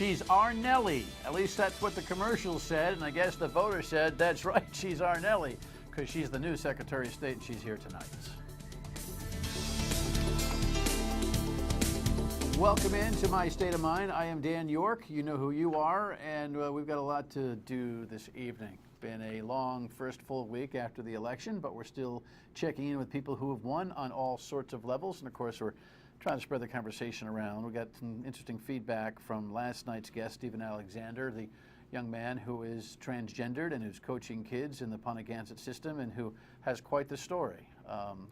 She's our Nellie. At least that's what the commercial said, and I guess the voter said, that's right, she's our Nellie, because she's the new Secretary of State and she's here tonight. Welcome into My State of Mind. I am Dan York. You know who you are, and we've got a lot to do this evening. Been a long first full week after the election, but we're still checking in with people who have won on all sorts of levels, and of course we're trying to spread the conversation around. We got some interesting feedback from last night's guest, Stephen Alexander, the young man who is transgendered and who's coaching kids in the Pontiac system and who has quite the story.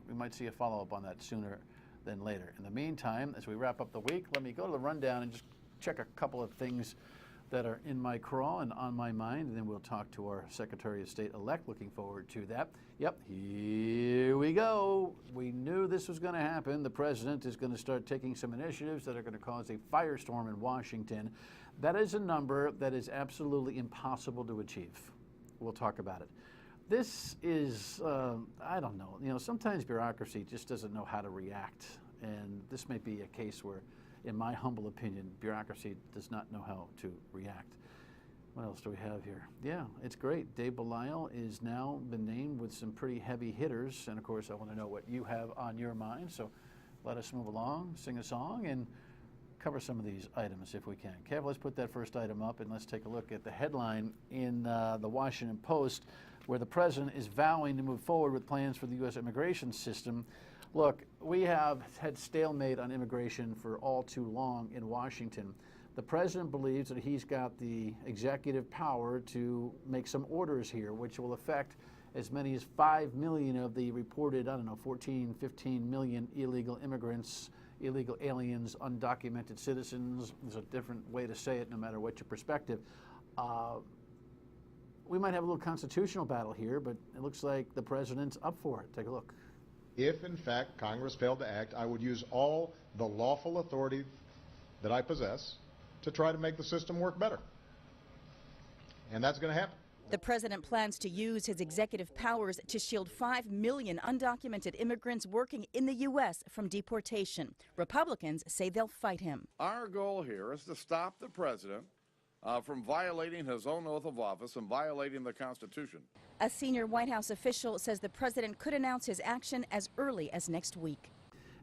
We might see a follow-up on that sooner than later. In the meantime, as we wrap up the week, let me go to the rundown and just check a couple of things that are in my craw and on my mind, and then we'll talk to our Secretary of State-elect. Looking forward to that. Yep, here we go. We knew this was going to happen. The president is going to start taking some initiatives that are going to cause a firestorm in Washington. That is a number that is absolutely impossible to achieve. We'll talk about it. This is, I don't know, sometimes bureaucracy just doesn't know how to react, and this may be a case where, in my humble opinion, bureaucracy does not know how to react. What else do we have here? Yeah, it's great. Dave Belial is now been named with some pretty heavy hitters, and of course I want to know what you have on your mind, so let us move along, sing a song, and cover some of these items if we can. Kev, let's put that first item up, and let's take a look at the headline in the Washington Post, where the president is vowing to move forward with plans for the U.S. immigration system. Look, we have had stalemate on immigration for all too long in Washington. The president believes that he's got the executive power to make some orders here, which will affect as many as 5 million of the reported, 14, 15 million illegal immigrants, illegal aliens, undocumented citizens. There's a different way to say it no matter what your perspective. We might have a little constitutional battle here, but it looks like the president's up for it. Take a look. If, in fact, Congress failed to act, I would use all the lawful authority that I possess to try to make the system work better. And that's going to happen. The president plans to use his executive powers to shield 5 million undocumented immigrants working in the U.S. from deportation. Republicans say they'll fight him. Our goal here is to stop the president from violating his own oath of office and violating the Constitution. A senior White House official says the president could announce his action as early as next week.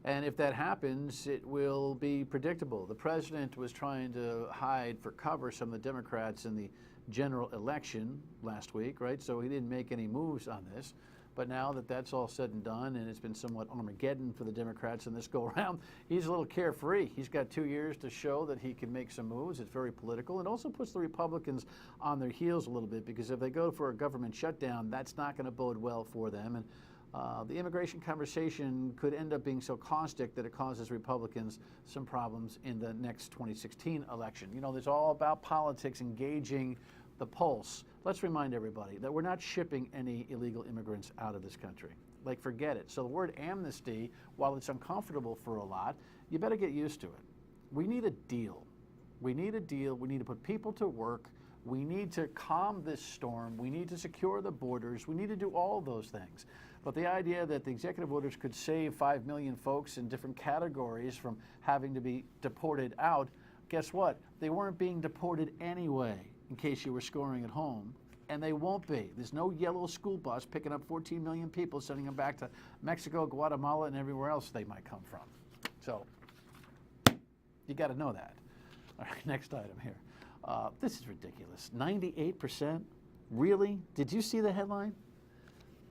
And if that happens, it will be predictable. The president was trying to hide for cover some of the Democrats in the general election last week, right? So he didn't make any moves on this. But now that that's all said and done, and it's been somewhat Armageddon for the Democrats in this go-around, he's a little carefree. He's got 2 years to show that he can make some moves. It's very political. It also puts the Republicans on their heels a little bit, because if they go for a government shutdown, that's not going to bode well for them. And the immigration conversation could end up being so caustic that it causes Republicans some problems in the next 2016 election. There's all about politics engaging the pulse. Let's remind everybody that we're not shipping any illegal immigrants out of this country. Like, forget it. So the word amnesty, while it's uncomfortable for a lot, you better get used to it. We need a deal. We need a deal. We need to put people to work. We need to calm this storm. We need to secure the borders. We need to do all those things. But the idea that the executive orders could save 5 million folks in different categories from having to be deported out, guess what? They weren't being deported anyway, in case you were scoring at home, and they won't be. There's no yellow school bus picking up 14 million people, sending them back to Mexico, Guatemala, and everywhere else they might come from. So you got to know that. All right, next item here. This is ridiculous. 98%? Really? Did you see the headline?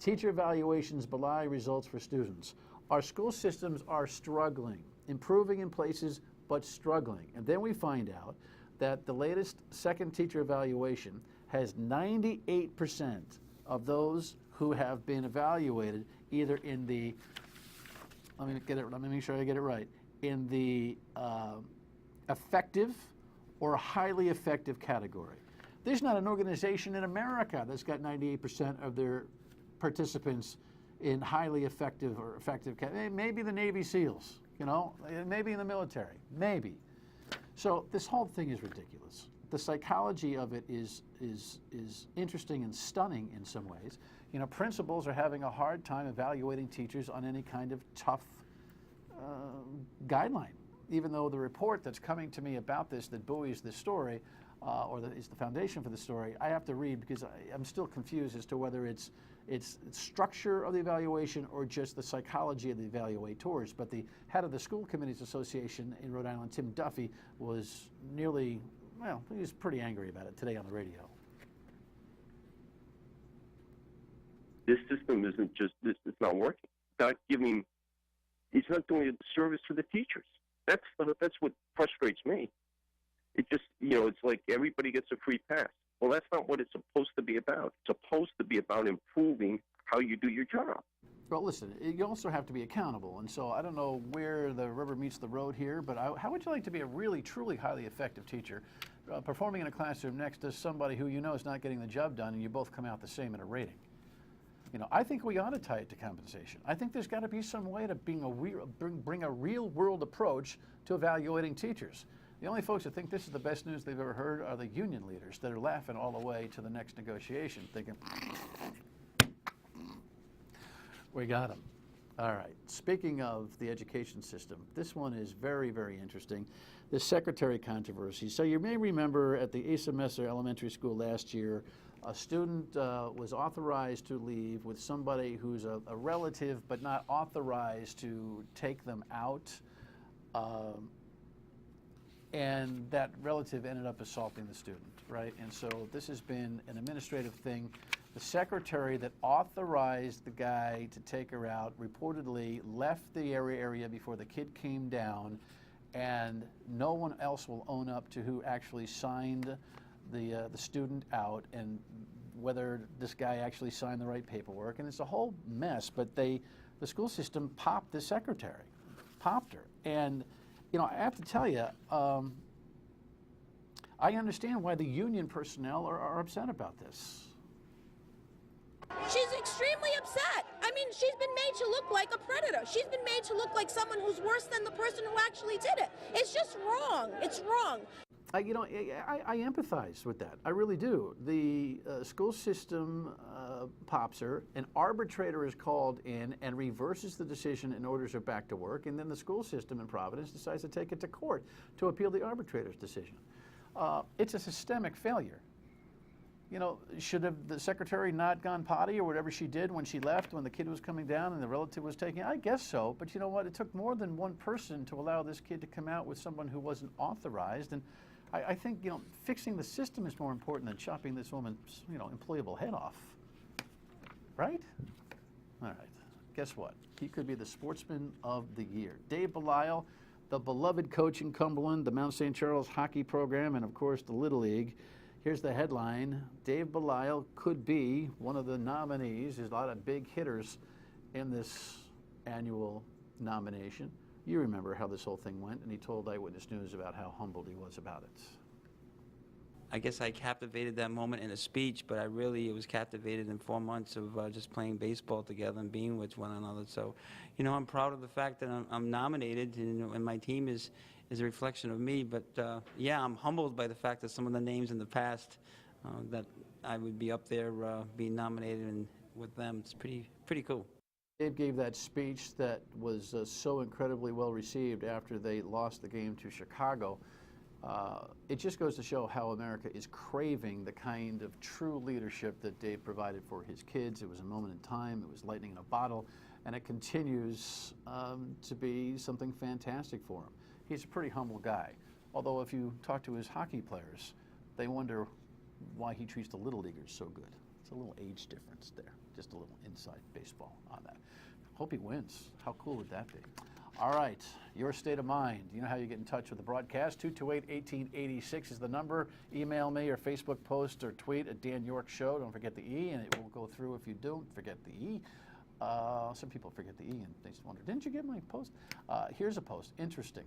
Teacher evaluations belie results for students. Our school systems are struggling, improving in places, but struggling. And then we find out that the latest second teacher evaluation has 98% of those who have been evaluated either in the, let me make sure I get it right, in the effective or highly effective category. There's not an organization in America that's got 98% of their participants in highly effective or effective category. Maybe the Navy SEALs, maybe in the military, maybe. So this whole thing is ridiculous. The psychology of it is interesting and stunning in some ways. Principals are having a hard time evaluating teachers on any kind of tough guideline. even though the report that's coming to me about this, that buoys this story, or that is the foundation for the story, I have to read because I'm still confused as to whether it's structure of the evaluation or just the psychology of the evaluators. But the head of the School Committees Association in Rhode Island, Tim Duffy, was nearly, well, he was pretty angry about it today on the radio. This system isn't just this; it's not working. It's not doing a service to the teachers. That's what frustrates me. It just, it's like everybody gets a free pass. Well, that's not what it's supposed to be about. It's supposed to be about improving how you do your job. Well, listen, you also have to be accountable. And so I don't know where the rubber meets the road here, but how would you like to be a really, truly highly effective teacher performing in a classroom next to somebody who you know is not getting the job done and you both come out the same in a rating? I think we ought to tie it to compensation. I think there's got to be some way to bring a real-world approach to evaluating teachers. The only folks that think this is the best news they've ever heard are the union leaders that are laughing all the way to the next negotiation, thinking, we got them. All right. Speaking of the education system, this one is very, very interesting. The secretary controversy. So you may remember at the Asa Messer Elementary School last year, a student was authorized to leave with somebody who's a relative but not authorized to take them out. And that relative ended up assaulting the student, right? And so this has been an administrative thing. The secretary that authorized the guy to take her out reportedly left the area before the kid came down, and no one else will own up to who actually signed the student out and whether this guy actually signed the right paperwork. And it's a whole mess, but the school system popped the secretary, popped her. And I have to tell you, I understand why the union personnel are upset about this. She's extremely upset. I mean, she's been made to look like a predator. She's been made to look like someone who's worse than the person who actually did it. It's just wrong. It's wrong. I empathize with that. I really do. The school system pops her, an arbitrator is called in and reverses the decision and orders her back to work, and then the school system in Providence decides to take it to court to appeal the arbitrator's decision. It's a systemic failure. Should have the secretary not gone potty or whatever she did when she left, when the kid was coming down and the relative was taking it? I guess so, but you know what? It took more than one person to allow this kid to come out with someone who wasn't authorized, and I think, fixing the system is more important than chopping this woman's, employable head off. Right? All right. Guess what? He could be the sportsman of the year. Dave Belial, the beloved coach in Cumberland, the Mount St. Charles hockey program, and of course the Little League. Here's the headline. Dave Belial could be one of the nominees. There's a lot of big hitters in this annual nomination. You remember how this whole thing went, and he told Eyewitness News about how humbled he was about it. I guess I captivated that moment in a speech, but I really was captivated in 4 months of just playing baseball together and being with one another. So, I'm proud of the fact that I'm nominated, and my team is a reflection of me. But, yeah, I'm humbled by the fact that some of the names in the past that I would be up there being nominated and with them. It's pretty cool. Dave gave that speech that was so incredibly well received after they lost the game to Chicago. It just goes to show how America is craving the kind of true leadership that Dave provided for his kids. It was a moment in time, it was lightning in a bottle, and it continues to be something fantastic for him. He's a pretty humble guy, although if you talk to his hockey players, they wonder why he treats the Little Leaguers so good. It's a little age difference there, just a little inside baseball on that. Hope he wins. How cool would that be? All right, your state of mind. You know how you get in touch with the broadcast. 228-1886 is the number. Email me or Facebook post or tweet at Dan York Show. Don't forget the E, and it will go through if you don't forget the E. Some people forget the E, and they just wonder, didn't you get my post? Here's a post. Interesting.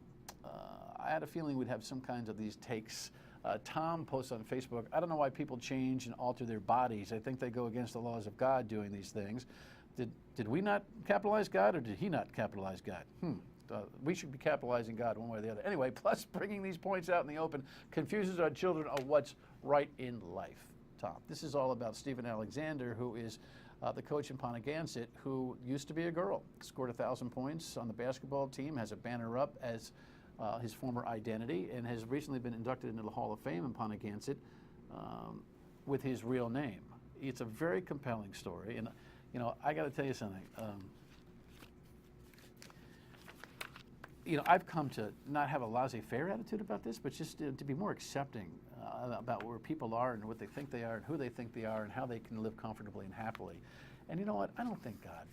I had a feeling we'd have some kinds of these takes. Tom posts on Facebook, I don't know why people change and alter their bodies. I think they go against the laws of God doing these things. Did we not capitalize God, or did he not capitalize God? We should be capitalizing God one way or the other. Anyway, plus bringing these points out in the open confuses our children of what's right in life, Tom. This is all about Stephen Alexander, who is the coach in Pontiac, who used to be a girl, scored 1,000 points on the basketball team, has a banner up as his former identity, and has recently been inducted into the Hall of Fame in Pontiac with his real name. It's a very compelling story, and you know, I got to tell you something. You know, I've come to not have a laissez-faire attitude about this, but just to be more accepting about where people are and what they think they are and who they think they are and how they can live comfortably and happily. And you know what? I don't think God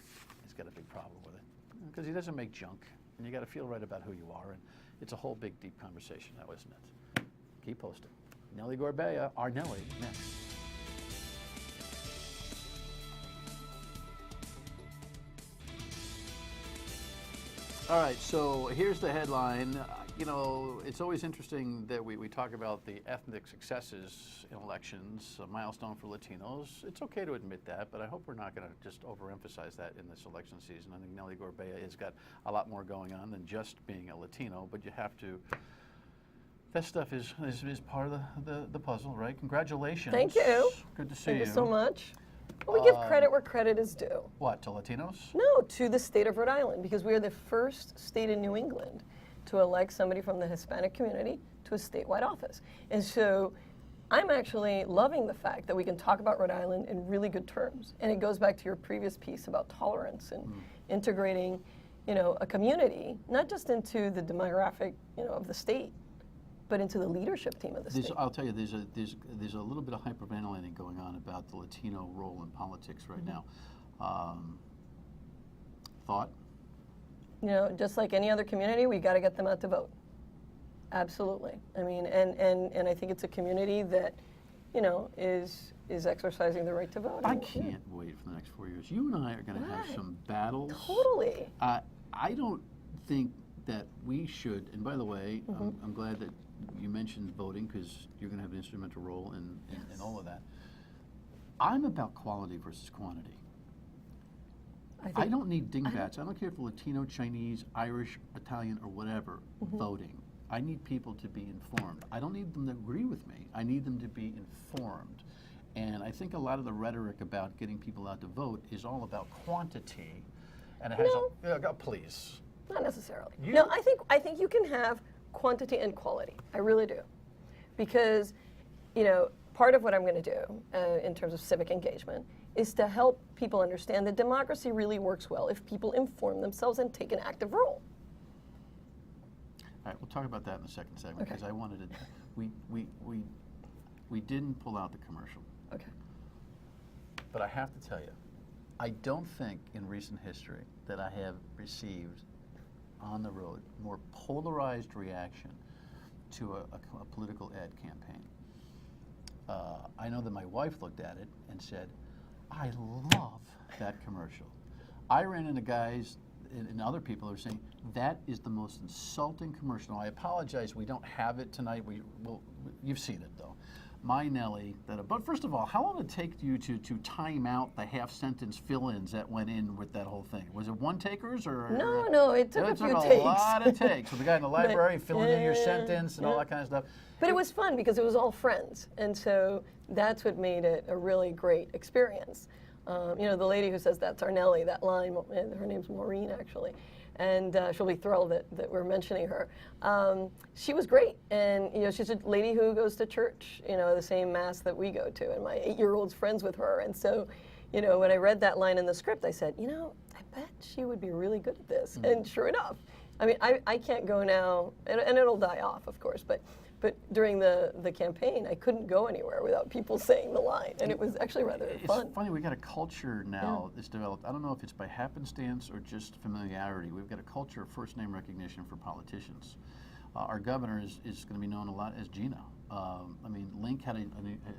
has got a big problem with it, because he doesn't make junk, and you got to feel right about who you are, and it's a whole big, deep conversation now, isn't it? Keep posting. Nellie Gorbea, our Nellie, next. All right, so here's the headline. You know, it's always interesting that we talk about the ethnic successes in elections, a milestone for Latinos. It's okay to admit that, but I hope we're not going to just overemphasize that in this election season. I think Nellie Gorbea has got a lot more going on than just being a Latino, but you have to, that stuff is part of the puzzle, right? Congratulations. Thank you. Good to see you. Thank you so much. Well, we give credit where credit is due. What, to Latinos? No, to the state of Rhode Island, because we are the first state in New England to elect somebody from the Hispanic community to a statewide office. And so I'm actually loving the fact that we can talk about Rhode Island in really good terms. And it goes back to your previous piece about tolerance and integrating, you know, a community, not just into the demographic, you know, of the state, but into the leadership team of the state. I'll tell you, there's a little bit of hyperventilating going on about the Latino role in politics right now. Thought? You know, just like any other community, we got to get them out to vote. Absolutely. I mean, and I think it's a community that, you know, is exercising the right to vote. I can't wait for the next 4 years. You and I are going to have some battles. Totally. I don't think that we should, and by the way, I'm glad that you mentioned voting, because you're going to have an instrumental role in all of that. I'm about quality versus quantity. I don't need dingbats. I don't care if Latino, Chinese, Irish, Italian, or whatever voting. I need people to be informed. I don't need them to agree with me. I need them to be informed. And I think a lot of the rhetoric about getting people out to vote is all about quantity. And it has please. Not necessarily. No, I think you can have quantity and quality. I really do. Because, you know, part of what I'm going to do in terms of civic engagement is to help people understand that democracy really works well if people inform themselves and take an active role. All right, we'll talk about that in the second segment, because I wanted to, we didn't pull out the commercial. Okay. But I have to tell you, I don't think in recent history that I have received on the road more polarized reaction to a political ad campaign. I know that my wife looked at it and said, I love that commercial. I ran into guys and other people who are saying, that is the most insulting commercial. Now, I apologize, we don't have it tonight. You've seen it though. My Nellie, but first of all, how long did it take you to time out the half-sentence fill-ins that went in with that whole thing? Was it one takers or? No, it took a few takes. A lot of takes. With the guy in the library filling in your sentence and all that kind of stuff. But it was fun because it was all friends, and so that's what made it a really great experience. You know, the lady who says that's our Nellie, that line, her name's Maureen actually, and she'll be thrilled that we're mentioning her. She was great, and you know, she's a lady who goes to church, you know, the same mass that we go to, and my 8-year-old's friends with her, and so, you know, when I read that line in the script, I said, you know, I bet she would be really good at this, and sure enough, I mean, I can't go now, and it'll die off, of course, but during the campaign, I couldn't go anywhere without people saying the line, and it was actually rather fun. It's funny, we got a culture now that's developed. I don't know if it's by happenstance or just familiarity. We've got a culture of first name recognition for politicians. Our governor is going to be known a lot as Gina. I mean, Link had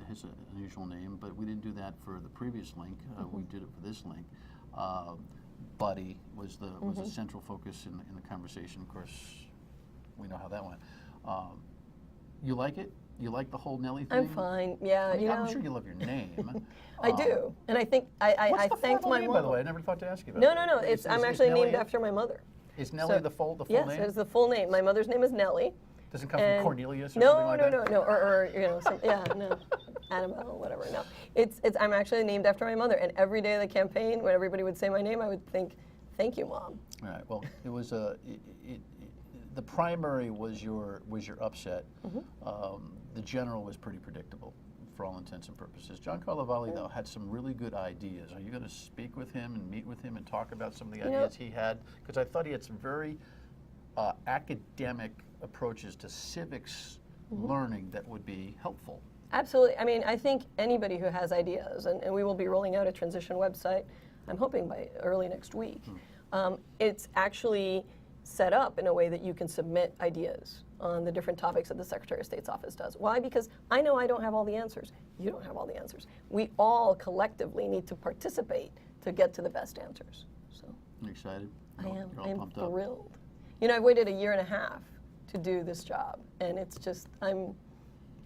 his unusual name, but we didn't do that for the previous Link. We did it for this Link. Buddy was a central focus in the conversation. Of course, we know how that went. You like it? You like the whole Nellie thing? I'm fine. Yeah, you know. I'm sure you love your name. I do, and I think I thanked my mom. By the way, I never thought to ask you about No, that. No. I'm actually named after my mother. Is Nellie the full name? Yes, it's the full name. My mother's name is Nellie. Does it come from Cornelius or something like that? No, or you know, no, Annabelle, whatever. No, I'm actually named after my mother, and every day of the campaign, when everybody would say my name, I would think, "Thank you, Mom." All right. Well, it was the primary was your upset. The general was pretty predictable for all intents and purposes. John Carlovale, though, had some really good ideas. Are you going to speak with him and meet with him and talk about some of the ideas he had? Because I thought he had some very academic approaches to civics learning that would be helpful. Absolutely. I mean, I think anybody who has ideas, and we will be rolling out a transition website, I'm hoping by early next week. It's actually set up in a way that you can submit ideas on the different topics that the Secretary of State's office does. Why? Because I know I don't have all the answers. You don't have all the answers. We all collectively need to participate to get to the best answers. So You excited? I am. You're all I am pumped up. thrilled. You know, I've waited a year and a half to do this job, and it's just, I'm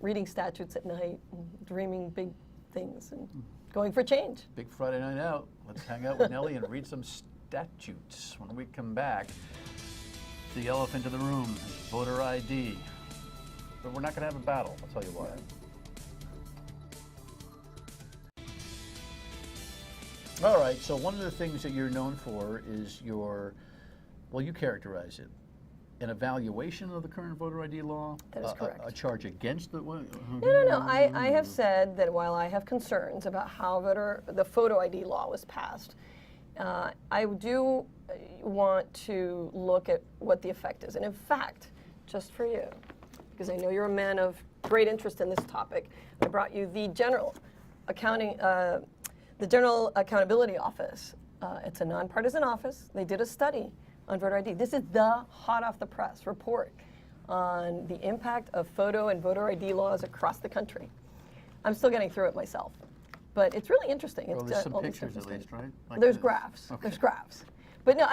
reading statutes at night and dreaming big things and going for change. Big Friday night out. Let's hang out with Nellie and read some statutes. When we come back, the elephant in the room is voter ID. But we're not going to have a battle, I'll tell you why. All right, so one of the things that you're known for is your, well, you characterize it, an evaluation of the current voter ID law? That is correct. A charge against the... No. I have said that while I have concerns about how the photo ID law was passed, I do want to look at what the effect is. And in fact, just for you, because I know you're a man of great interest in this topic, I brought you the General Accountability Office. It's a nonpartisan office. They did a study on voter ID. This is the hot off the press report on the impact of photo and voter ID laws across the country. I'm still getting through it myself, but it's really interesting. Well, there's some pictures at least, right? Like there's graphs. Okay. There's graphs. But no,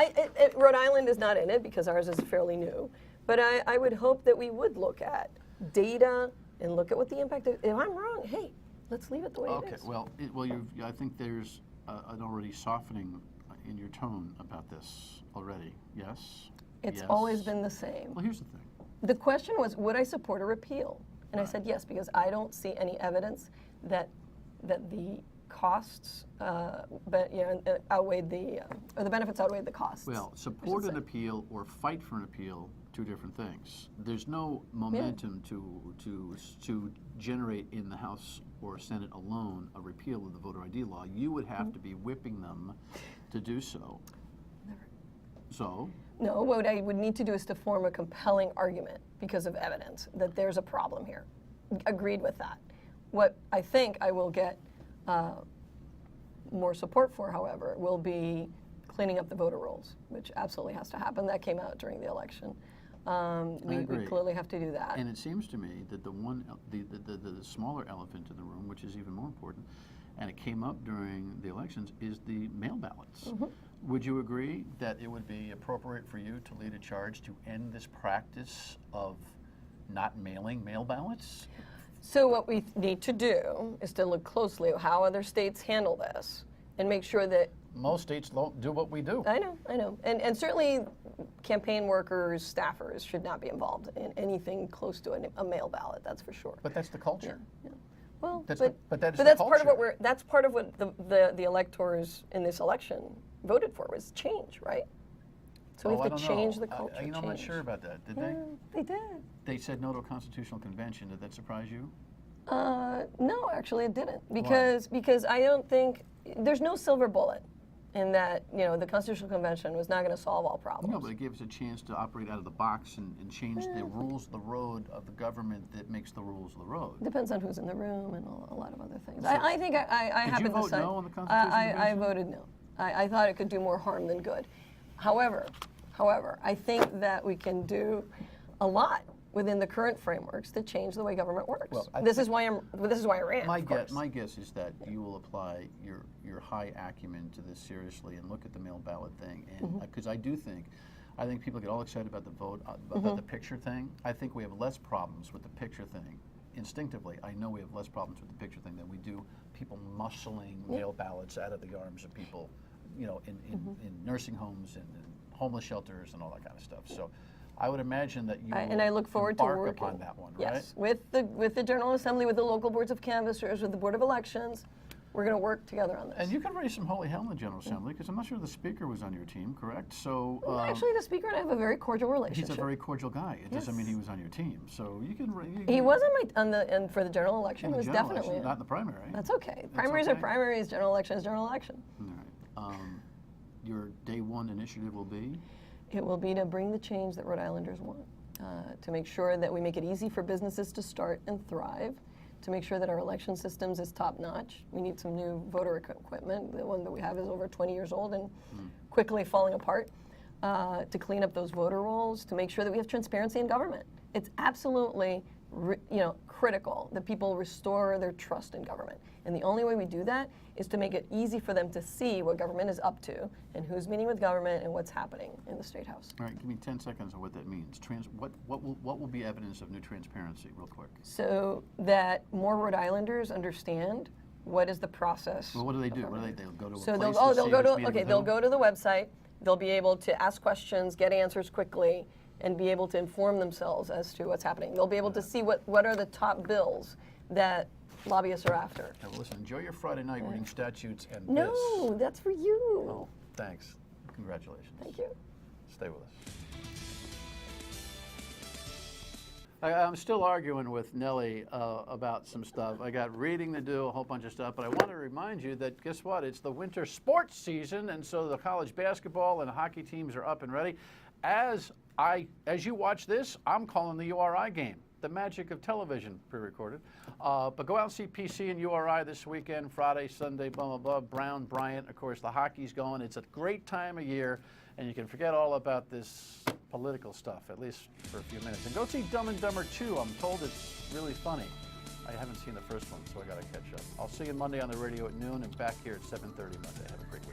Rhode Island is not in it because ours is fairly new. But I would hope that we would look at data and look at what the impact is. If I'm wrong, hey, let's leave it the way it is. Okay, well, I think there's an already softening in your tone about this already, yes? It's Yes. always been the same. Well, here's the thing. The question was, would I support a repeal? And I said yes, because I don't see any evidence that the costs outweighed or the benefits outweighed the costs. Well, support an appeal or fight for an appeal, two different things. There's no momentum to generate in the House or Senate alone a repeal of the voter ID law. You would have to be whipping them to do so. Never. So? No, what I would need to do is to form a compelling argument because of evidence that there's a problem here. Agreed with that. What I think I will get more support for, however, will be cleaning up the voter rolls, which absolutely has to happen. That came out during the election. We clearly have to do that. And it seems to me that the smaller elephant in the room, which is even more important, and it came up during the elections, is the mail ballots. Would you agree that it would be appropriate for you to lead a charge to end this practice of not mailing mail ballots? So what we need to do is to look closely at how other states handle this and make sure that most states don't do what we do. I know. And certainly campaign workers, staffers should not be involved in anything close to a mail ballot, that's for sure. But that's the culture. Yeah. Well, that's part of what that's part of what the electors in this election voted for was change, right? So we have to change the culture. I'm not sure about that. Did they? They did. They said no to a constitutional convention. Did that surprise you? No, actually it didn't. Because I don't think there's no silver bullet in that, the Constitutional Convention was not going to solve all problems. No, but it gave us a chance to operate out of the box and change the rules of the road of the government that makes the rules of the road. Depends on who's in the room and a lot of other things. I think I happened to say. Did you vote no on the Constitutional Convention? I voted no. I thought it could do more harm than good. However, I think that we can do a lot within the current frameworks to change the way government works. Well, this is why I ran. My guess is that you will apply your high acumen to this seriously and look at the mail ballot thing, and because I think people get all excited about the vote about the picture thing. I think we have less problems with the picture thing. Instinctively, I know we have less problems with the picture thing than we do people muscling mail ballots out of the arms of people, in nursing homes and in homeless shelters and all that kind of stuff. So I would imagine that you and I look forward to working upon that one, right? Yes, with the General Assembly, with the local boards of canvassers, with the Board of Elections. we're going to work together on this. And you can raise some holy hell in the General Assembly, because I'm not sure the Speaker was on your team, correct? So Well, actually, the Speaker and I have a very cordial relationship. he's a very cordial guy. It doesn't mean he was on your team. So you can. He was on the and for the general election. In the Was general definitely election, not in the primary. That's okay. Primaries are okay. primaries. General election is general election. All right. Your day one initiative will be? It will be to bring the change that Rhode Islanders want, to make sure that we make it easy for businesses to start and thrive, to make sure that our election systems is top notch. We need some new voter equipment. The one that we have is over 20 years old and quickly falling apart. To clean up those voter rolls, to make sure that we have transparency in government. It's absolutely critical that people restore their trust in government. And the only way we do that is to make it easy for them to see what government is up to and who's meeting with government and what's happening in the State House. All right, give me 10 seconds of what that means. What will be evidence of new transparency, real quick? So that more Rhode Islanders understand what is the process. Well, what do they do? They'll go to a So place they'll go to okay. they'll go to the website. They'll be able to ask questions, get answers quickly, and be able to inform themselves as to what's happening. They'll be able to see what are the top bills that lobbyists are after. Now, listen, enjoy your Friday night reading statutes and No, that's for you. Oh, thanks. Congratulations. Thank you. Stay with us. I'm still arguing with Nellie about some stuff. I got reading to do, a whole bunch of stuff, but I want to remind you that, guess what? It's the winter sports season, and so the college basketball and hockey teams are up and ready. As you watch this, I'm calling the URI game. The magic of television, pre-recorded. But go out and see PC and URI this weekend, Friday, Sunday, blah, blah, blah. Brown, Bryant, of course, the hockey's going. It's a great time of year, and you can forget all about this political stuff, at least for a few minutes. And go see Dumb and Dumber 2. I'm told it's really funny. I haven't seen the first one, so I got to catch up. I'll see you Monday on the radio at noon and back here at 7:30 Monday. Have a great week.